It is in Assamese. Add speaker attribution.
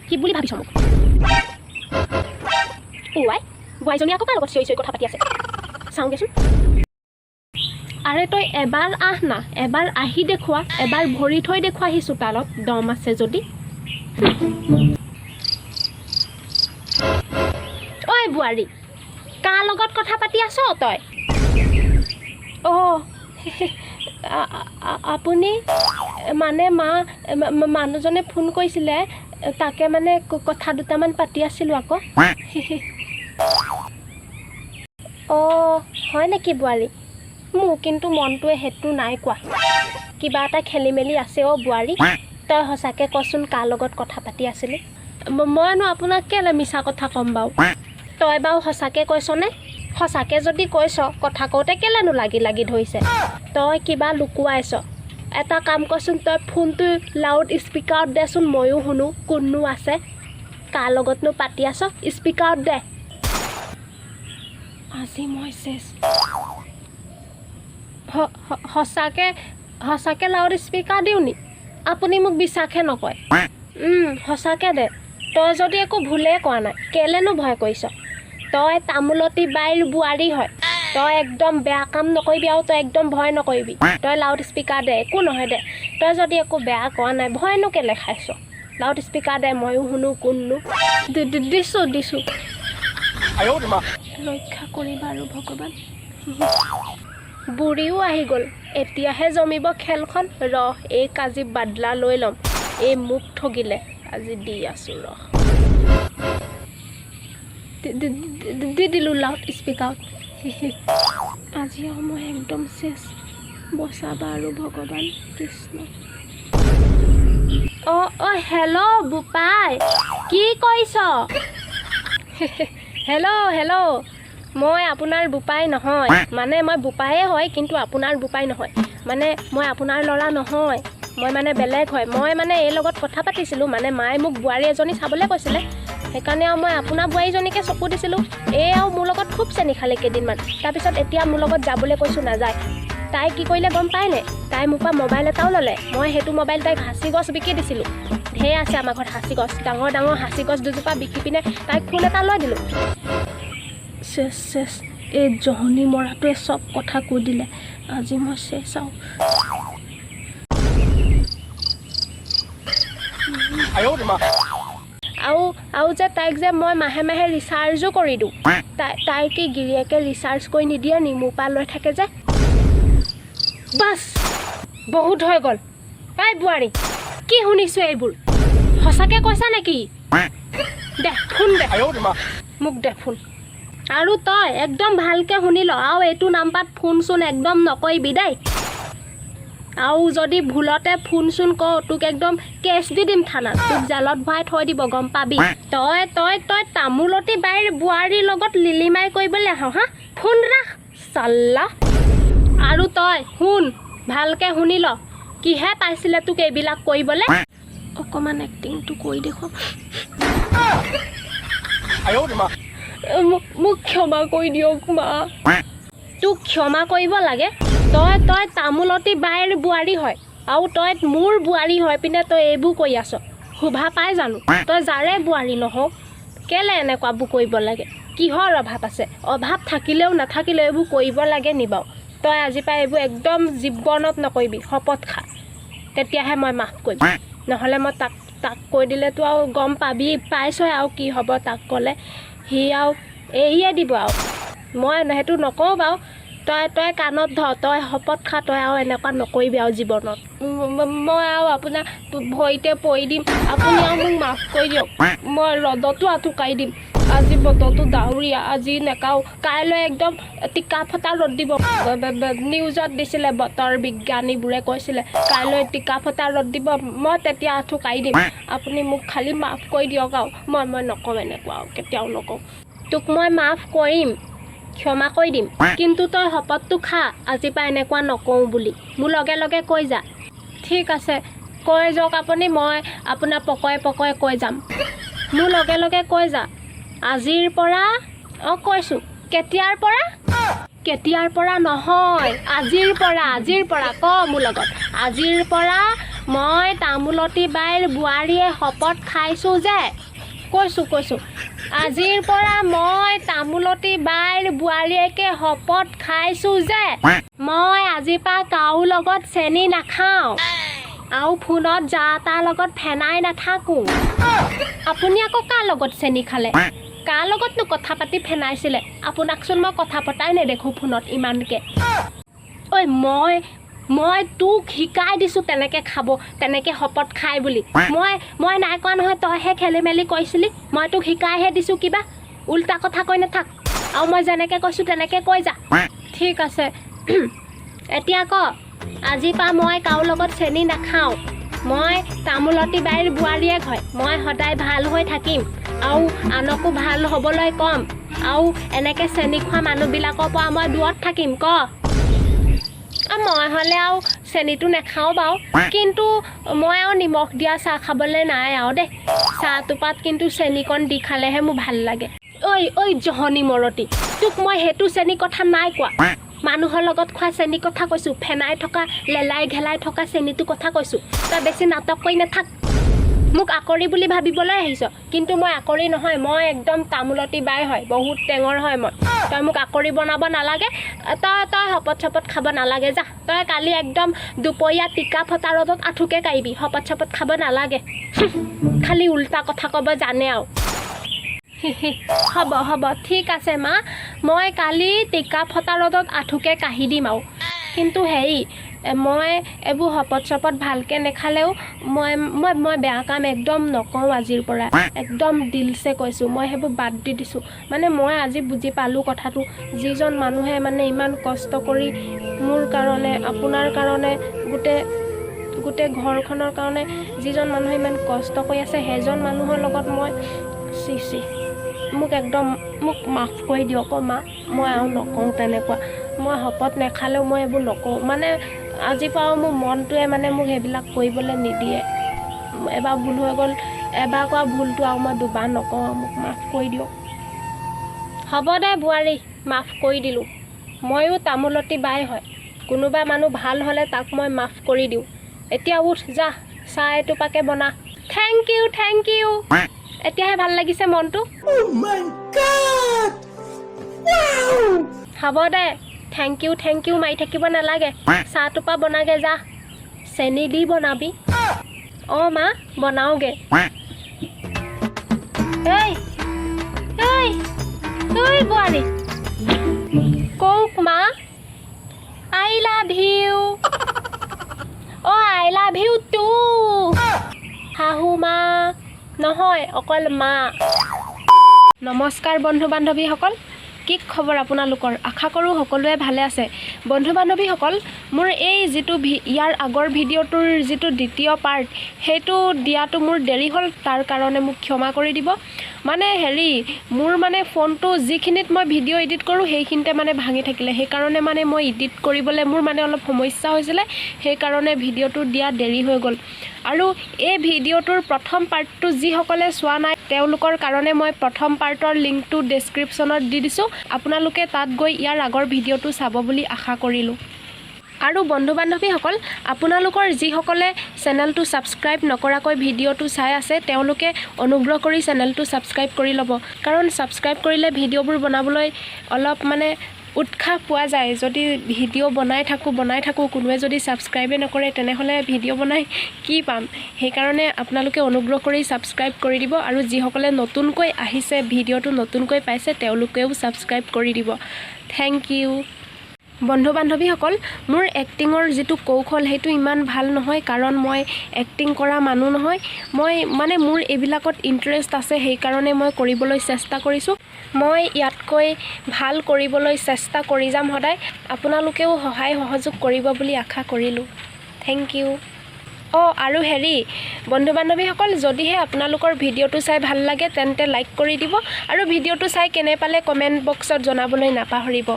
Speaker 1: কি বুলি ভাবিছ মোক ওৱাই বোৱাৰীজনী আকৌ কাৰ লগত চিঞৰি চিঞৰি কথা পাতি আছে চাওঁগেচোন আৰে তই এবাৰ আহ না এবাৰ আহি দেখুৱা এবাৰ ভৰি থৈ দেখুৱা সি চোতালত দম আছে যদি ঐ বোৱাৰী কাৰ লগত কথা পাতি আছ তই আপুনি মানে মানুহজনে ফোন কৰিছিলে তাকে মানে কথা দুটামান পাতি আছিলোঁ আকৌ হয় নেকি বোৱাৰী মোৰ কিন্তু মনটোৱে সেইটো নাই কোৱা কিবা এটা খেলি মেলি আছে বোৱাৰী তই সঁচাকৈ কচোন কাৰ লগত কথা পাতি আছিলি মইনো আপোনাক কেলৈ মিছা কথা ক'ম বাৰু তই বাৰু সঁচাকৈ কৈছনে সঁচাকৈ যদি কৈছ কথা কওঁতে কেলেনো লাগি লাগি ধৰিছে তই কিবা লুকুৱাইছ এটা কাম কৰচোন তই ফোনটো লাউড স্পীকাৰত দেচোন ময়ো শুনো কোননো আছে কাৰ লগতনো পাতি আছ স্পীকাৰত দে আজি মই চেছ সঁচাকৈ লাউড স্পীকাৰ দিওঁ নি আপুনি মোক বিশ্বাসহে নকয় সঁচাকৈ দে তই যদি একো ভুলেই কোৱা নাই কেলেনো ভয় কৰিছ তই তামোলতী বাইৰ বোৱাৰী হয় তই একদম বেয়া কাম নকৰিবি আৰু তই একদম ভয় নকৰিবি তই লাউড স্পীকাৰ দে একো নহয় দে তই যদি একো বেয়া কৰা নাই ভয়নো কেলে খাইছ লাউড স্পীকাৰ দে ময়ো শুনো কোননো দিছোঁ ৰক্ষা কৰিবা আৰু ভগৱান বুঢ়ীও আহি গ'ল এতিয়াহে জমিব খেলখন এই কাজি বাদলা লৈ ল'ম এই মোক ঠগিলে আজি দি আছোঁ দি দিলোঁ লাউড স্পীকাৰত আজি মই একদম চেছ বচাবা আৰু ভগৱান কৃষ্ণ হেল্ল' বোপাই কি কৰিছ হেল্ল' মই আপোনাৰ বোপাই নহয় মানে মই বোপায়ে হয় কিন্তু আপোনাৰ বোপাই নহয় মানে মই আপোনাৰ ল'ৰা নহয় মই মানে বেলেগ হয় মই মানে এই লগত কথা পাতিছিলোঁ মানে মায়ে মোক বোৱাৰী এজনী চাবলৈ কৈছিলে সেইকাৰণে আৰু মই আপোনাৰ বোৱাৰীজনীকে চকু দিছিলোঁ এই আৰু মোৰ লগত খুব চেনি খালে কেইদিনমান তাৰপিছত এতিয়া মোৰ লগত যাবলৈ কৈছোঁ নাযায় তাই কি কৰিলে গম পায়নে তাই মোৰ পৰা মোবাইল এটাও ল'লে মই সেইটো মোবাইল তাইক সাঁচি গছ বিকি দিছিলোঁ ঢেৰ আছে আমাৰ ঘৰত সাঁচি গছ ডাঙৰ ডাঙৰ সাঁচি গছ দুজোপা বিকি পিনে তাইক ফোন এটা লৈ দিলোঁ চেছ এই জহনী মৰাটোৱে চব কথা কৈ দিলে আজি মই চেছ আৰু যে তাইক যে মই মাহে মাহে ৰিচাৰ্জো কৰি দিওঁ তাই কি গিৰিয়েকে ৰিচাৰ্জ কৰি নিদিয়ে নি মোৰ পৰা লৈ থাকে যে বাছ বহুত হৈ গ'ল এই বোৱাৰী কি শুনিছোঁ এইবোৰ সঁচাকৈ কৈছা নেকি দে ফোন দে মোক দে ফোন আৰু তই একদম ভালকৈ শুনি ল আৰু এইটো নাম্বাৰত ফোন চোন একদম নকৰিবি দেই আৰু যদি ভুলতে ফোন চোন কৰ তোক একদম কেছ দি দিম থানাত তোক জালত ভৰাই থৈ দিব গম পাবি তই তামোলতী বাইৰ বোৱাৰীৰ লগত লিলিমাই কৰিবলৈ আহ হা ফোন ৰাখ চাল্লা আৰু তই শুন ভালকৈ শুনি ল কিহে পাইছিলে তোক এইবিলাক কৰিবলৈ অকণমান এক্টিংটো কৰি দেখুৱাম মোক ক্ষমা কৰি দিয়ক মা তোক ক্ষমা কৰিব লাগে তই তামোলতী বাইৰ বোৱাৰী হয় আৰু তই মোৰ বোৱাৰী হয় পিনে তই এইবোৰ কৰি আছ শোভা পাই জানো তই যাৰে বোৱাৰী নহও কেলে এনেকুৱাবোৰ কৰিব লাগে কিহৰ অভাৱ আছে অভাৱ থাকিলেও নাথাকিলেও এইবোৰ কৰিব লাগে নি বাৰু তই আজিৰ পৰা এইবোৰ একদম জীৱনত নকৰিবি শপত খা তেতিয়াহে মই মাফ কৰিম নহ'লে মই তাক কৈ দিলেতো আৰু গম পাবি পাইছই আৰু কি হ'ব তাক ক'লে সি আৰু এৰিয়ে দিব আৰু মই সেইটো নকওঁ বাৰু তই কাণত ধৰ তই শপত খা তই আৰু এনেকুৱা নকৰিবি আৰু জীৱনত মই আৰু আপোনাৰ ভৰিতে পৰি দিম আপুনি আৰু মোক মাফ কৰি দিয়ক মই ৰ'দতো আঁঠুকাই দিম আজি বতৰটো ডাৱৰীয়া আজি নেকাওঁ কাইলৈ একদম টিকা ফটা ৰ'দ দিব নিউজত দিছিলে বতৰ বিজ্ঞানীবোৰে কৈছিলে কাইলৈ টিকা ফটা ৰ'দ দিব মই তেতিয়া আঁঠুকাই দিম আপুনি মোক খালি মাফ কৰি দিয়ক আৰু মই নকওঁ এনেকুৱা আৰু কেতিয়াও নকওঁ তোক মই মাফ কৰিম ক্ষমা কৰি দিম কিন্তু তই শপতটো খা আজিৰ পৰা এনেকুৱা নকওঁ বুলি মোৰ লগে লগে কৈ যা ঠিক আছে কৈ যাওক আপুনি মই আপোনাৰ পকৰে কৈ যাম মোৰ লগে লগে কৈ যা আজিৰ পৰা কৈছোঁ কেতিয়াৰ পৰা নহয় আজিৰ পৰা ক মোৰ লগত আজিৰ পৰা মই তামোলতী বাইৰ বোৱাৰীয়ে শপত খাইছোঁ যে কৈছোঁ আজিৰ পৰা মই তামোলতী বাইৰ বোৱাৰীয়েকে শপত খাইছোঁ যে মই আজিৰ পৰা কাৰো লগত চেনি নাখাওঁ আৰু ফোনত যা তাৰ লগত ফেনাই নাথাকোঁ। আপুনি আকৌ কাৰ লগত চেনি খালে? কাৰ লগতনো কথা পাতি ফেনাইছিলে? আপোনাকচোন মই কথা পতাই নেদেখোঁ ফোনত ইমানকৈ। ঐ মই তোক শিকাই দিছোঁ তেনেকৈ খাব, তেনেকৈ শপত খাই বুলি। মই নাই কোৱা নহয়, তইহে খেলি মেলি কৈছিলি। মই তোক শিকাইহে দিছোঁ কিবা। উল্টা কথা কৈ নাথাক আৰু মই যেনেকৈ কৈছোঁ তেনেকৈ কৈ যা। ঠিক আছে এতিয়া ক, আজিৰ পৰা মই কাৰো লগত চেনি নাখাওঁ। মই তামোলতী বাইৰ বোৱাৰীয়েক হয়। মই সদায় ভাল হৈ থাকিম আৰু আনকো ভাল হ'বলৈ ক'ম আৰু এনেকৈ চেনি খোৱা মানুহবিলাকৰ পৰা মই দূৰত থাকিম। ক মই হ'লে আৰু চেনিটো নাখাওঁ বাৰু, কিন্তু মই আৰু নিমখ দিয়া চাহ খাবলৈ নাই আৰু দেই। চাহটোপাত কিন্তু চেনিকণ দি খালেহে মোৰ ভাল লাগে। ঐ জহনী মৰতি, তোক মই সেইটো চেনি কথা নাই কোৱা। মানুহৰ লগত খোৱা চেনি কথা কৈছোঁ, ফেনাই থকা লেলাই ঘেলাই থকা চেনিটো কথা কৈছোঁ। তই বেছি নাটক কৰি নাথাক। মোক আকৰি বুলি ভাবিবলৈ আহিছ, কিন্তু মই আকৰি নহয়। মই একদম তামোলতী বাই হয়, বহুত টেঙৰ হয় মই। তই মোক আকৰি বনাব নালাগে। তই শপত চপত খাব নালাগে যা। তই কালি একদম দুপৰীয়া টিকা ফটা ৰ'দত আঁঠুকে কাঢ়িবি। শপত চপত খাব নালাগে। খালি উল্টা কথা ক'ব জানে আৰু। হ'ব ঠিক আছে মা, মই কালি টিকা ফটা ৰ'দত আঁঠুকে কাঢ়ি দিম আৰু। কিন্তু হেৰি, মই এইবোৰ শপত চপত ভালকৈ নেখালেও মই বেয়া কাম একদম নকৰোঁ আজিৰ পৰা। একদম দিলছে কৈছোঁ, মই সেইবোৰ বাদ দি দিছোঁ। মানে মই আজি বুজি পালোঁ কথাটো। যিজন মানুহে মানে ইমান কষ্ট কৰি মোৰ কাৰণে, আপোনাৰ কাৰণে, গোটেই ঘৰখনৰ কাৰণে যিজন মানুহে ইমান কষ্ট কৰি আছে, সেইজন মানুহৰ লগত মই মোক মাফ কৰি দিয়ক মা। মই আৰু নকওঁ তেনেকুৱা। মই শপত নেখালেও মই এইবোৰ নকওঁ। মানে আজিৰ পৰা মোৰ মনটোৱে মানে মোক সেইবিলাক কৰিবলৈ নিদিয়ে। এবাৰ ভুল হৈ গ'ল, এবাৰ কৰা ভুলটো আৰু মই দুবাৰ নকওঁ। মোক মাফ কৰি দিয়ক। হ'ব দে বোৱাৰী, মাফ কৰি দিলোঁ। ময়ো তামোলতী বাই হয়। কোনোবা মানুহ ভাল হ'লে তাক মই মাফ কৰি দিওঁ। এতিয়া উঠ যা, চাহ এটোপাকে বনা। Thank you. এতিয়াহে ভাল লাগিছে মনটো। হ'ব দে, থেংক ইউ মাৰি থাকিব নালাগে। চাহটোপা বনাগে যা। চেনি দি বনাবি। মা বনাওগে। ঐ বোৱাৰী, কওক মা। I love you. I love you too. শাহু মা নহয়, অকল মা। নমস্কাৰ বন্ধু বান্ধৱীসকল, কি খবৰ আপোনালোকৰ? আশা কৰোঁ সকলোৱে ভালে আছে। বন্ধু বান্ধৱীসকল, মোৰ এই যিটো ইয়াৰ আগৰ ভিডিঅ'টোৰ যিটো দ্বিতীয় পাৰ্ট, সেইটো দিয়াটো মোৰ দেৰি হ'ল। তাৰ কাৰণে মোক ক্ষমা কৰি দিব। মানে হেৰি, মোৰ মানে ফোনটো যিখিনিত মই ভিডিঅ' এডিট কৰোঁ সেইখিনিতে মানে ভাঙি থাকিলে। সেইকাৰণে মানে মই এডিট কৰিবলৈ মোৰ মানে অলপ সমস্যা হৈছিলে। সেইকাৰণে ভিডিঅ'টো দিয়া দেৰি হৈ গ'ল। আৰু এই ভিডিঅ'টোৰ প্ৰথম পাৰ্টটো যিসকলে চোৱা নাই তেওঁলোকৰ কাৰণে মই প্ৰথম পাৰ্টৰ লিংকটো ডেছক্ৰিপশ্যনত দি দিছোঁ। আপোনালোকে তাত গৈ ইয়াৰ আগৰ ভিডিঅ'টো চাব বুলি আশা কৰিলোঁ। আৰু বন্ধু বান্ধৱীসকল, আপোনালোকৰ যিসকলে চেনেলটো ছাবস্ক্ৰাইব নকৰাকৈ ভিডিঅ'টো চাই আছে তেওঁলোকে অনুগ্ৰহ কৰি চেনেলটো ছাবস্ক্ৰাইব কৰি ল'ব। কাৰণ ছাবস্ক্ৰাইব কৰিলে ভিডিঅ'বোৰ বনাবলৈ অলপ মানে উৎসাহ পোৱা যায়। যদি ভিডিঅ' বনাই থাকোঁ কোনোৱে যদি ছাবস্ক্ৰাইবে নকৰে তেনেহ'লে ভিডিঅ' বনাই কি পাম? সেইকাৰণে আপোনালোকে অনুগ্ৰহ কৰি ছাবস্ক্ৰাইব কৰি দিব। আৰু যিসকলে নতুনকৈ আহিছে, ভিডিঅ'টো নতুনকৈ পাইছে, তেওঁলোকেও ছাবস্ক্ৰাইব কৰি দিব। Thank you. বন্ধু বান্ধৱীসকল, মোৰ এক্টিঙৰ যিটো কৌশল সেইটো ইমান ভাল নহয়, কাৰণ মই এক্টিং কৰা মানুহ নহয়। মই মানে মোৰ এইবিলাকত ইণ্টাৰেষ্ট আছে, সেইকাৰণে মই কৰিবলৈ চেষ্টা কৰিছোঁ। মই ইয়াতকৈ ভাল কৰিবলৈ চেষ্টা কৰি যাম সদায়। আপোনালোকেও সহায় সহযোগ কৰিব বুলি আশা কৰিলোঁ। Thank you. আৰু হেৰি বন্ধু বান্ধৱীসকল, যদিহে আপোনালোকৰ ভিডিঅ'টো চাই ভাল লাগে তেন্তে লাইক কৰি দিব। আৰু ভিডিঅ'টো চাই কেনে পালে কমেণ্ট বক্সত জনাবলৈ নাপাহৰিব।